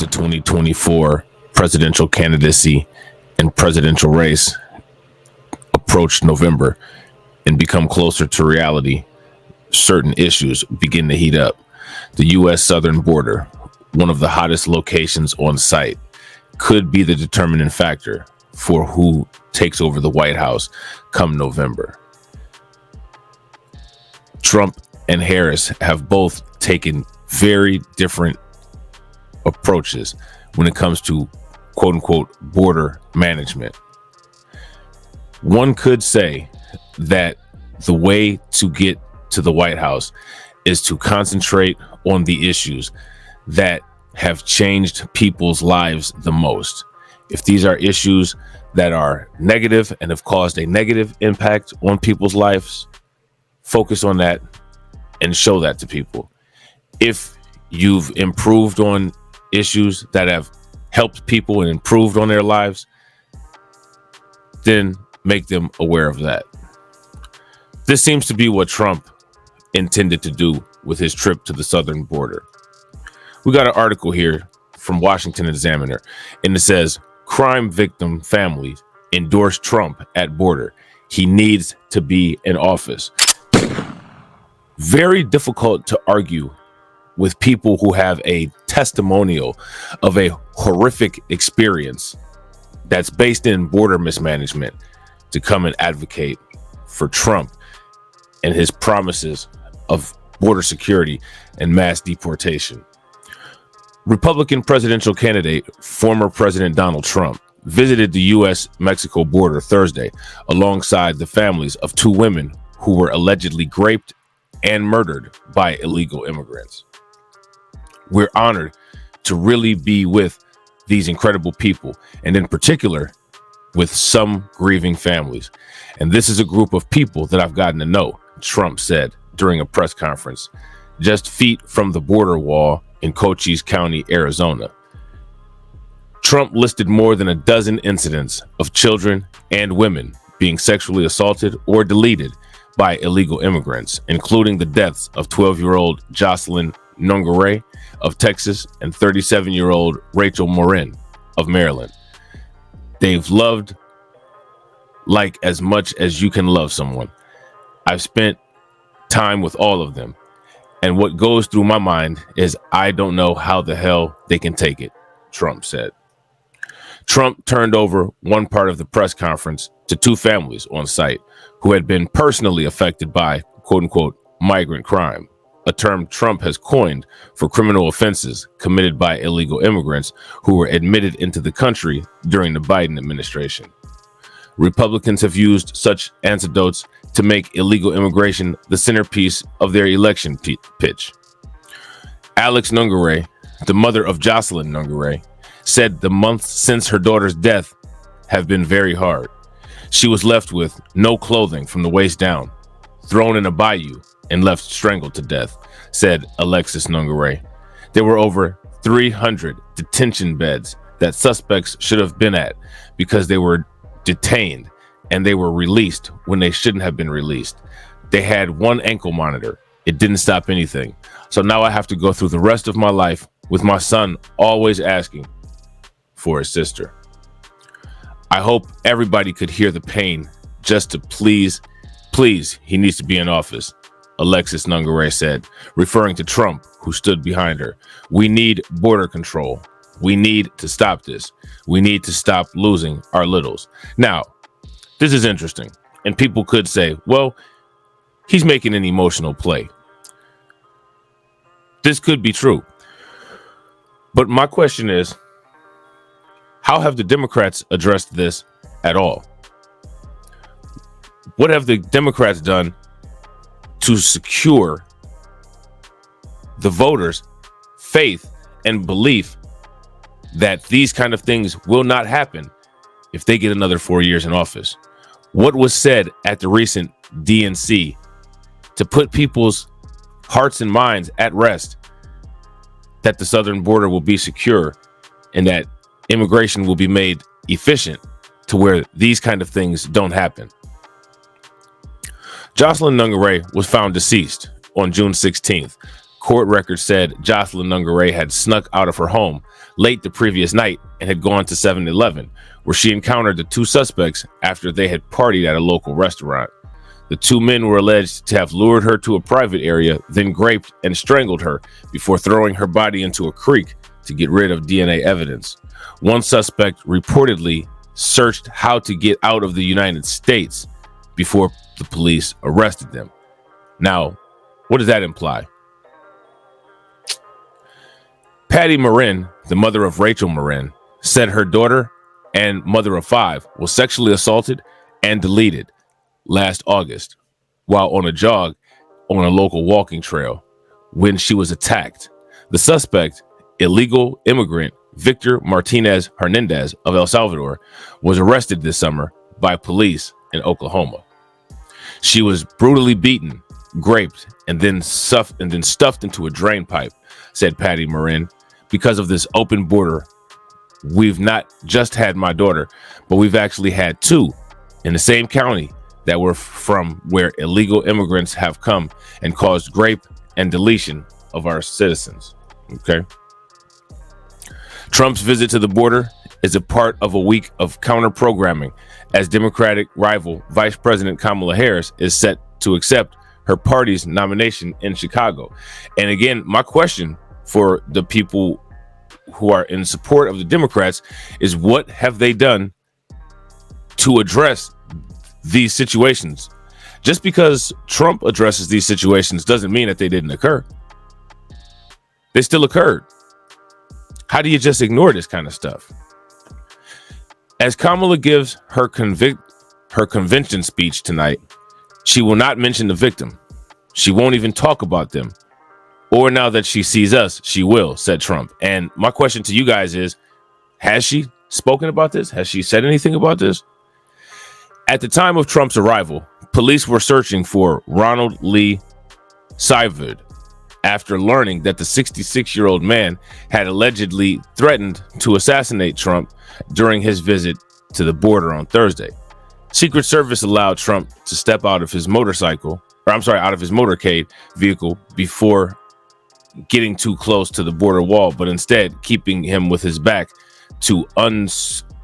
the 2024 presidential candidacy and presidential race approach November and become closer to reality, certain issues begin to heat up. The U.S. southern border, one of the hottest locations on site, could be the determining factor for who takes over the White House come November. Trump and Harris have both taken very different approaches when it comes to quote unquote border management. One could say that the way to get to the White House is to concentrate on the issues that have changed people's lives the most. If these are issues that are negative and have caused a negative impact on people's lives, focus on that and show that to people. If you've improved on issues that have helped people and improved on their lives, then make them aware of that. This seems to be what Trump intended to do with his trip to the southern border. We got an article here from Washington Examiner, and it says, crime victim families endorse Trump at border. He needs to be in office. Very difficult to argue with people who have a testimonial of a horrific experience that's based in border mismanagement to come and advocate for Trump and his promises of border security and mass deportation. Republican presidential candidate, former President Donald Trump, visited the U.S.-Mexico border Thursday alongside the families of two women who were allegedly raped and murdered by illegal immigrants. We're honored to really be with these incredible people, and in particular, with some grieving families. And this is a group of people that I've gotten to know, Trump said during a press conference just feet from the border wall in Cochise County, Arizona. Trump listed more than a dozen incidents of children and women being sexually assaulted or deleted by illegal immigrants, including the deaths of 12-year-old Jocelyn Nungare of Texas and 37-year-old Rachel Morin of Maryland. They've loved like as much as you can love someone. I've spent time with all of them, and what goes through my mind is I don't know how the hell they can take it, Trump said. Trump turned over one part of the press conference to two families on site who had been personally affected by quote unquote migrant crime, a term Trump has coined for criminal offenses committed by illegal immigrants who were admitted into the country during the Biden administration. Republicans have used such anecdotes to make illegal immigration the centerpiece of their election pitch. Alex Nungare, the mother of Jocelyn Nungare, said the months since her daughter's death have been very hard. She was left with no clothing from the waist down, thrown in a bayou, and left strangled to death, said Alexis Nungare. There were over 300 detention beds that suspects should have been at because they were detained and they were released when they shouldn't have been released. They had one ankle monitor. It didn't stop anything. So now I have to go through the rest of my life with my son always asking for his sister. I hope everybody could hear the pain just to please, he needs to be in office, Alexis Nungare said, referring to Trump, who stood behind her. We need border control. We need to stop this. We need to stop losing our littles. Now, this is interesting. And people could say, well, he's making an emotional play. This could be true. But my question is, how have the Democrats addressed this at all? What have the Democrats done to secure the voters' faith and belief that these kind of things will not happen if they get another 4 years in office? What was said at the recent DNC to put people's hearts and minds at rest that the southern border will be secure and that immigration will be made efficient to where these kind of things don't happen? Jocelyn Nungare was found deceased on June 16th, Court records said Jocelyn Nungaray had snuck out of her home late the previous night and had gone to 7-Eleven, where she encountered the two suspects after they had partied at a local restaurant. The two men were alleged to have lured her to a private area, then raped and strangled her before throwing her body into a creek to get rid of DNA evidence. One suspect reportedly searched how to get out of the United States before the police arrested them. Now, what does that imply? Patty Marin, the mother of Rachel Marin, said her daughter and mother of 5 was sexually assaulted and deleted last August while on a jog on a local walking trail when she was attacked. The suspect, illegal immigrant Victor Martinez Hernandez of El Salvador, was arrested this summer by police in Oklahoma. She was brutally beaten, raped, and then stuffed into a drain pipe, said Patty Marin. Because of this open border, we've not just had my daughter, but we've actually had 2 in the same county that were from where illegal immigrants have come and caused rape and deletion of our citizens. Okay. Trump's visit to the border is a part of a week of counter-programming as Democratic rival Vice President Kamala Harris is set to accept her party's nomination in Chicago. And again, my question for the people who are in support of the Democrats is, what have they done to address these situations? Just because Trump addresses these situations doesn't mean that they didn't occur. They still occurred. How do you just ignore this kind of stuff? As Kamala gives her convention speech tonight, she will not mention the victim. She won't even talk about them. Or now that she sees us, she will, said Trump. And my question to you guys is, has she spoken about this? Has she said anything about this? At the time of Trump's arrival, police were searching for Ronald Lee Syverud after learning that the 66-year-old man had allegedly threatened to assassinate Trump during his visit to the border on Thursday. Secret Service allowed Trump to step out of his out of his motorcade vehicle before getting too close to the border wall, but instead keeping him with his back to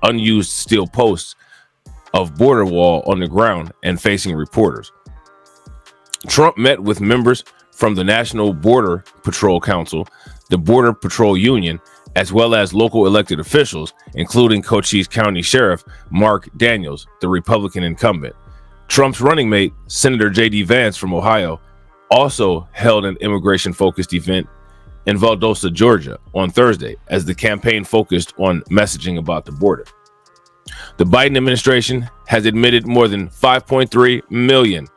unused steel posts of border wall on the ground and facing reporters. Trump met with members from the National Border Patrol Council, the Border Patrol Union, as well as local elected officials, including Cochise County Sheriff Mark Daniels, the Republican incumbent. Trump's running mate, Senator J.D. Vance from Ohio, also held an immigration-focused event in Valdosta, Georgia on Thursday as the campaign focused on messaging about the border. The Biden administration has admitted more than 5.3 million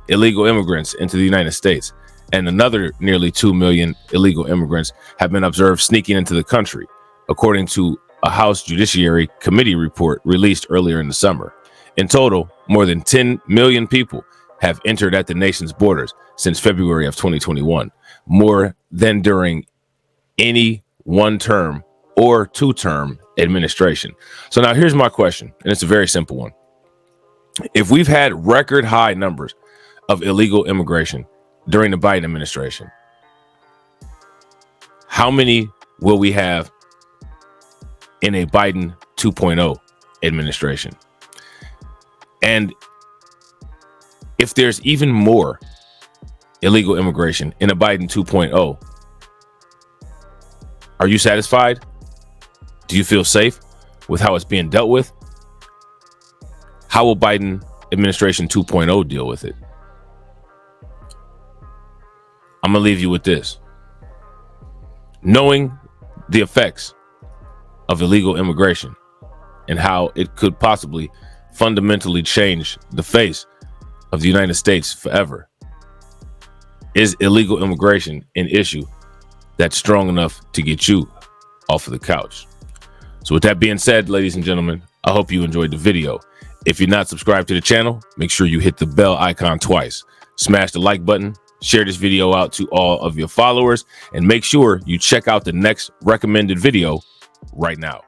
illegal immigrants into the United States, and another nearly 2 million illegal immigrants have been observed sneaking into the country, according to a House Judiciary Committee report released earlier in the summer. In total, more than 10 million people have entered at the nation's borders since February of 2021, more than during any one-term or two-term administration. So now here's my question, and it's a very simple one. If we've had record high numbers of illegal immigration during the Biden administration, how many will we have in a Biden 2.0 administration? And if there's even more illegal immigration in a Biden 2.0, are you satisfied? Do you feel safe with how it's being dealt with? How will Biden administration 2.0 deal with it? I'm going to leave you with this. Knowing the effects of illegal immigration and how it could possibly fundamentally change the face of the United States forever, is illegal immigration an issue that's strong enough to get you off of the couch? So with that being said, ladies and gentlemen, I hope you enjoyed the video. If you're not subscribed to the channel, make sure you hit the bell icon twice. Smash the like button, share this video out to all of your followers, and make sure you check out the next recommended video right now.